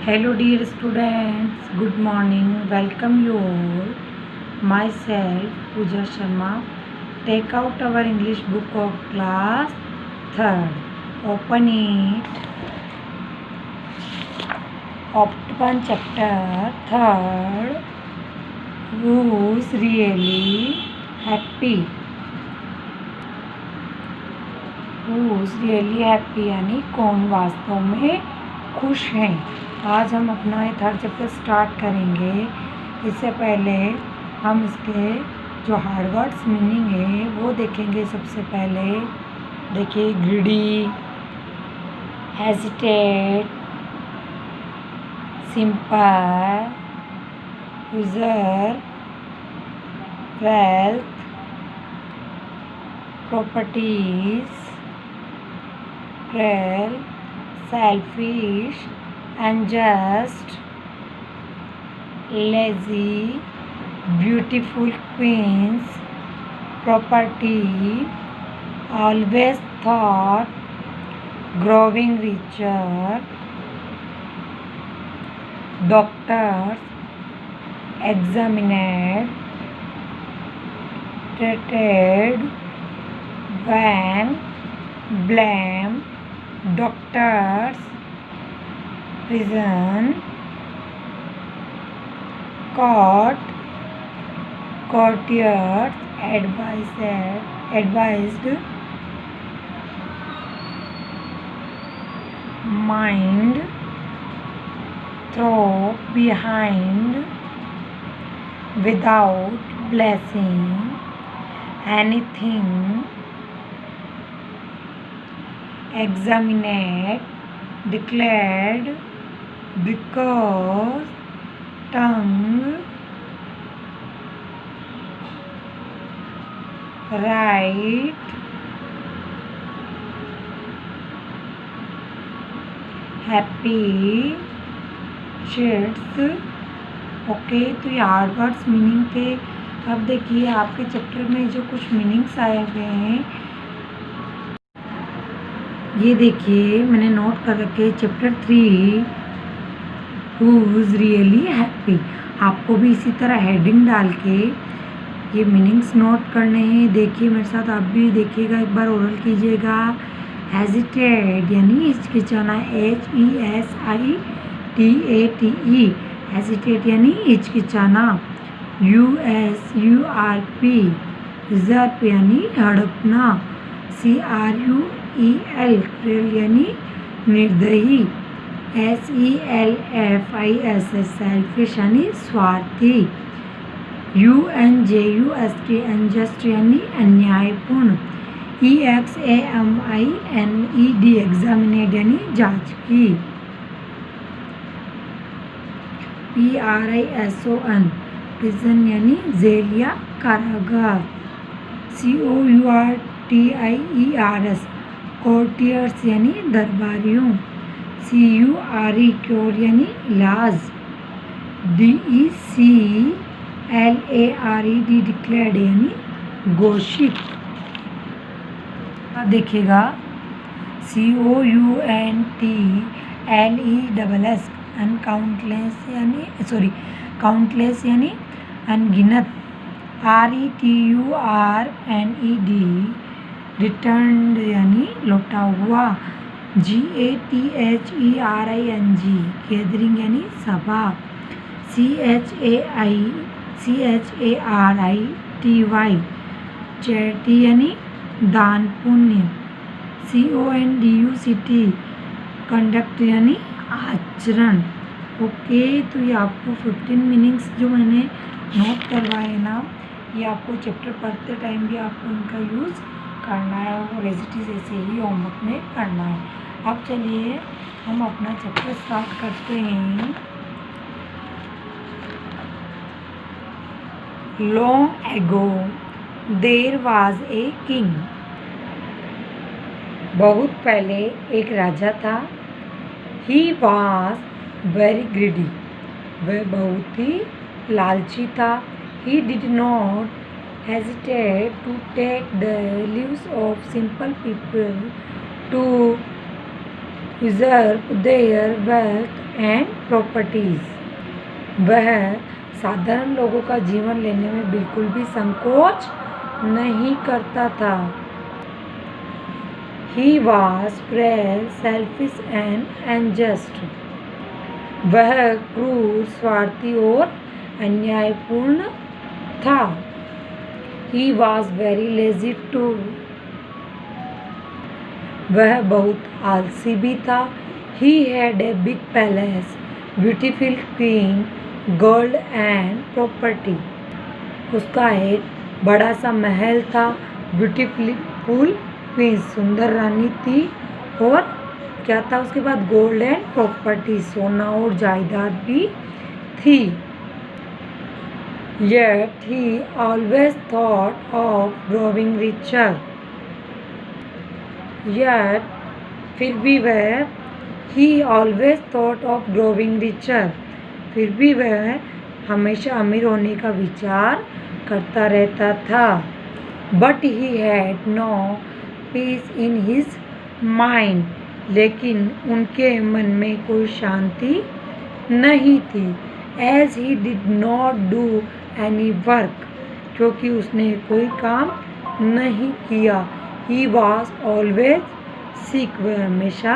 Hello dear students, good morning. Welcome you all. Myself Pooja Sharma. Take out our English book of class 3rd. Open it. Open chapter 3rd. Who's really happy? Who's really happy यानी कौन वास्तव में खुश हैं। आज हम अपना ये 3rd चैप्टर स्टार्ट करेंगे। इससे पहले हम इसके जो हार्ड वर्ड्स मीनिंग है वो देखेंगे। सबसे पहले देखिए, greedy, hesitate, simple, user, wealth, properties, cruel, selfish, unjust, lazy, beautiful queens, property, always thought, growing richer, doctors, examined, treated, when, blame, doctors, prison, court, courtiers, advised, mind, throw, behind, without, blessing, anything, examinate, declared, because, tongue, right, happy, shits। Okay, तो ये hard words meaning थे। अब देखिए आपके chapter में जो कुछ meanings आए हुए हैं ये देखिए, मैंने नोट कर रखे। Chapter 3 who's really happy. आपको भी इसी तरह हेडिंग डाल के ये मीनिंग्स नोट करने हैं। देखिए मेरे साथ, आप भी देखिएगा, एक बार ओरल कीजिएगा। हेजिटेट यानी हिचकिचाना, HESITATE, हेजिटेट यानी हिचकिचाना। USURP, रिजर्व यानी हड़पना। CRUEL, क्रूएल यानी निर्दयी। SELFISH, सेल्फिश यानी स्वार्थी। UNJUST, अनजस्ट यानी अन्यायपूर्ण। EXAMINED, एग्जामिनेड यानी जांच की। PRISON, प्रिजन यानी जेल या कारागार। COURTIERS, कोर्टियर्स यानी दरबारियों। CURE, क्योर यानी इलाज। DECLARED, डिक्लेयर्ड यानी घोषित। देखिएगा, COUNTLESS, अनकाउंटलेस यानी काउंटलेस यानी अनगिनत। RETURNED, रिटर्न्ड यानी लौटा हुआ। GATHERING, गैदरिंग यानी सभा। CHARITY, चैरिटी यानी दान पुण्य। CONDUCT, कंडक्ट यानी आचरण। ओके, तो ये आपको 15 मीनिंग्स जो मैंने नोट करवाए ना, ये आपको चैप्टर पढ़ते टाइम भी आपको इनका यूज़ करना है और एज ऐसे ही होमवर्क में करना है। अब चलिए हम अपना चैप्टर स्टार्ट करते हैं। Long ago there was a king. बहुत पहले एक राजा था। ही वॉज वेरी ग्रीडी, वह बहुत ही लालची था। He did not hesitate to take the lives of simple people to usurp their wealth and properties. वह साधारण लोगों का जीवन लेने में बिल्कुल भी संकोच नहीं करता था. He was cruel, selfish and unjust. वह क्रूर, स्वार्थी और अन्यायपूर्ण था. He was very lazy too. वह बहुत आलसी भी था. He had a big palace, beautiful queen, gold and property. उसका एक बड़ा सा महल था. ब्यूटीफुल क्वीन, सुंदर रानी थी. और क्या था उसके बाद? गोल्ड एंड प्रॉपर्टी, सोना और जायदाद भी थी. Yet he always thought of growing richer. Yet फिर भी वह he always thought of growing richer. फिर भी वह हमेशा अमीर होने का विचार करता रहता था. But he had no peace in his mind. लेकिन उनके मन में कोई शांति नहीं थी. As he did not do any work. क्योंकि उसने कोई काम नहीं किया. He was always sick. वह हमेशा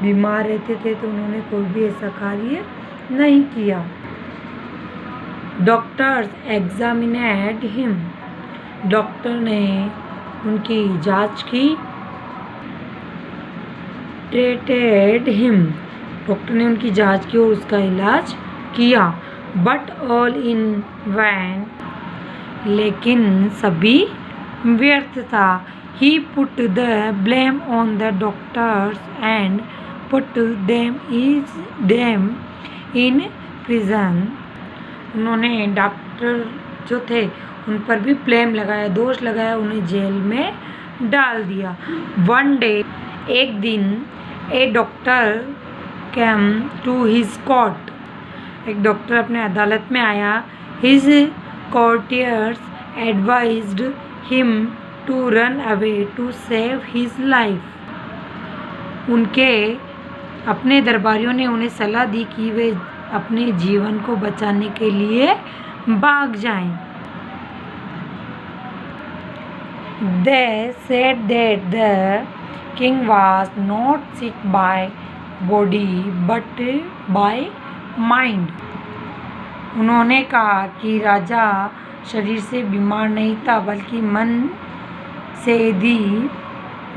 बीमार रहते थे, तो उन्होंने कोई भी ऐसा कार्य नहीं किया. Doctors examined him. डॉक्टर ने उनकी जांच की. Treated him. डॉक्टर ने उनकी जांच की और उसका इलाज किया. But all in vain. लेकिन सभी व्यर्थ था. He put the blame on the doctors and put them in prison. उन्होंने डॉक्टर जो थे उन पर भी ब्लेम लगाया, दोष लगाया, उन्हें जेल में डाल दिया. One day, एक दिन, a doctor came to his court. एक डॉक्टर अपने अदालत में आया. His courtiers advised him to run away to save his life. उनके अपने दरबारियों ने उन्हें सलाह दी कि वे अपने जीवन को बचाने के लिए भाग जाएं. They said that the king was not sick by body but by mind. उन्होंने कहा कि राजा शरीर से बीमार नहीं था, बल्कि मन से यदि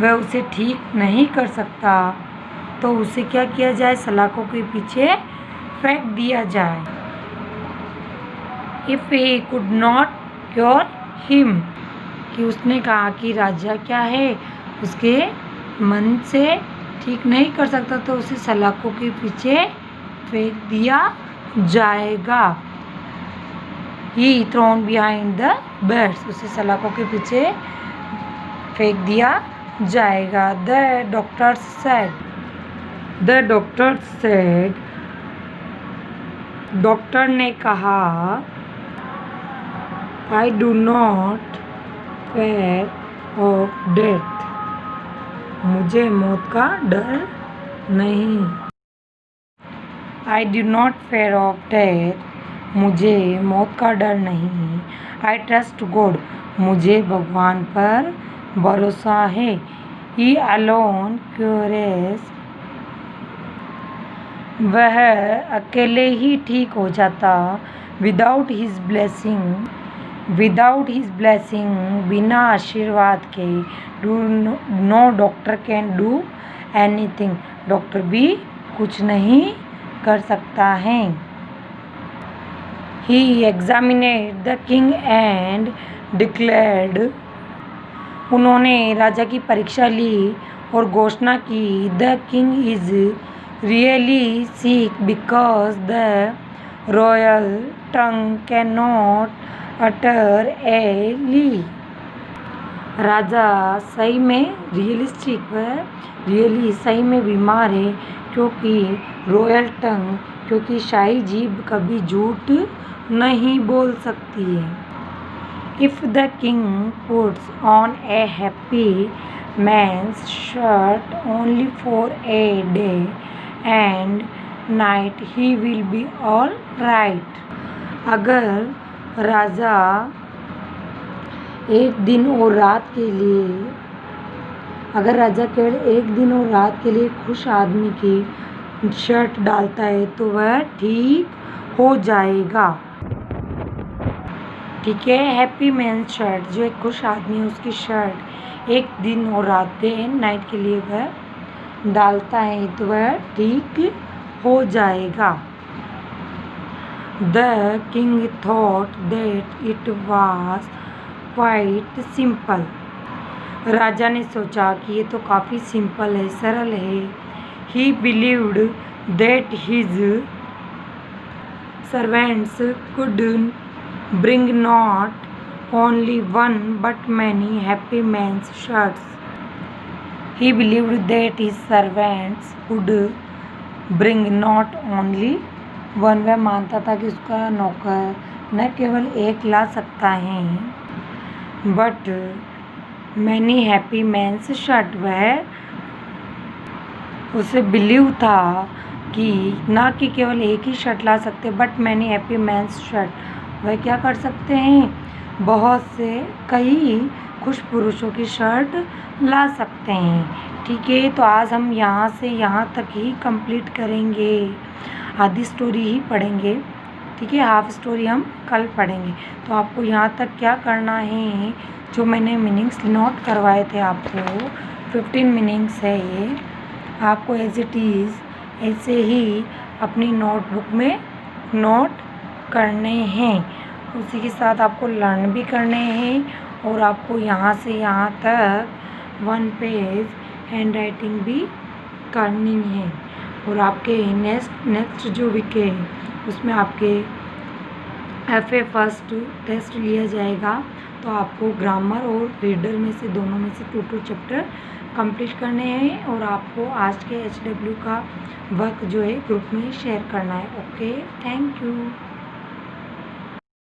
वह उसे ठीक नहीं कर सकता तो उसे क्या किया जाए? सलाखों के पीछे फेंक दिया जाए. If he could not cure him. कि उसने कहा कि राजा क्या है, उसके मन से ठीक नहीं कर सकता तो उसे सलाखों के पीछे फेंक दिया जाएगा. He thrown behind the beds. उसे सलाखों के पीछे फेंक दिया जाएगा. The doctor said. डॉक्टर ने कहा, I do not fear of death. मुझे मौत का डर नहीं. I do not fear of death. मुझे मौत का डर नहीं. I trust God. मुझे भगवान पर भरोसा है. He alone cures. वह अकेले ही ठीक हो जाता. Without his blessing. बिना आशीर्वाद के. No doctor can do anything. Doctor भी कुछ नहीं कर सकता है. He examined the king and declared. उन्होंने राजा की परीक्षा ली और घोषणा की. The king is really sick because the royal tongue cannot utter a lie. राजा सही में सही में बीमार है क्योंकि रॉयल टंग, क्योंकि शाही जीभ कभी झूठ नहीं बोल सकती है. If the king puts on a happy man's shirt only for a day and night he will be all right. अगर राजा एक दिन और रात के लिए अगर राजा केवल एक दिन और रात के लिए खुश आदमी की शर्ट डालता है तो वह ठीक हो जाएगा। ठीक है, हैप्पी मैन शर्ट, जो एक खुश आदमी है उसकी शर्ट एक दिन और रात डे एंड नाइट के लिए वह डालता है तो वह ठीक हो जाएगा। The king thought that it was quite simple. राजा ने सोचा कि ये तो काफ़ी सिंपल है, सरल है। He believed that his servants could bring not only one but many happy man's shirts. He believed that his servants could bring not only one. वह मानता था कि उसका नौकर न केवल एक ला सकता है but many happy man's shirt. वह उसे बिलीव था कि ना कि केवल एक ही शर्ट ला सकते but many happy man's shirt. वह क्या कर सकते हैं, बहुत से कई खुश पुरुषों की शर्ट ला सकते हैं। ठीक है, तो आज हम यहाँ से यहाँ तक ही कंप्लीट करेंगे, आधी स्टोरी ही पढ़ेंगे। ठीक है, हाफ स्टोरी हम कल पढ़ेंगे। तो आपको यहाँ तक क्या करना है, जो मैंने मीनिंग्स नोट करवाए थे आपको 15 मीनिंग्स है ये, आपको एज इट इज़ ऐसे ही अपनी नोटबुक में नोट करने हैं। उसी के साथ आपको लर्न भी करने हैं और आपको यहाँ से यहाँ तक 1 पेज हैंड राइटिंग भी करनी है। और आपके नेक्स्ट जो वीक है उसमें आपके FA फर्स्ट टेस्ट लिया जाएगा। तो आपको ग्रामर और रीडर में से दोनों में से 2 चैप्टर कंप्लीट करने हैं और आपको आज के HW का वर्क जो है ग्रुप में शेयर करना है। Okay, thank you.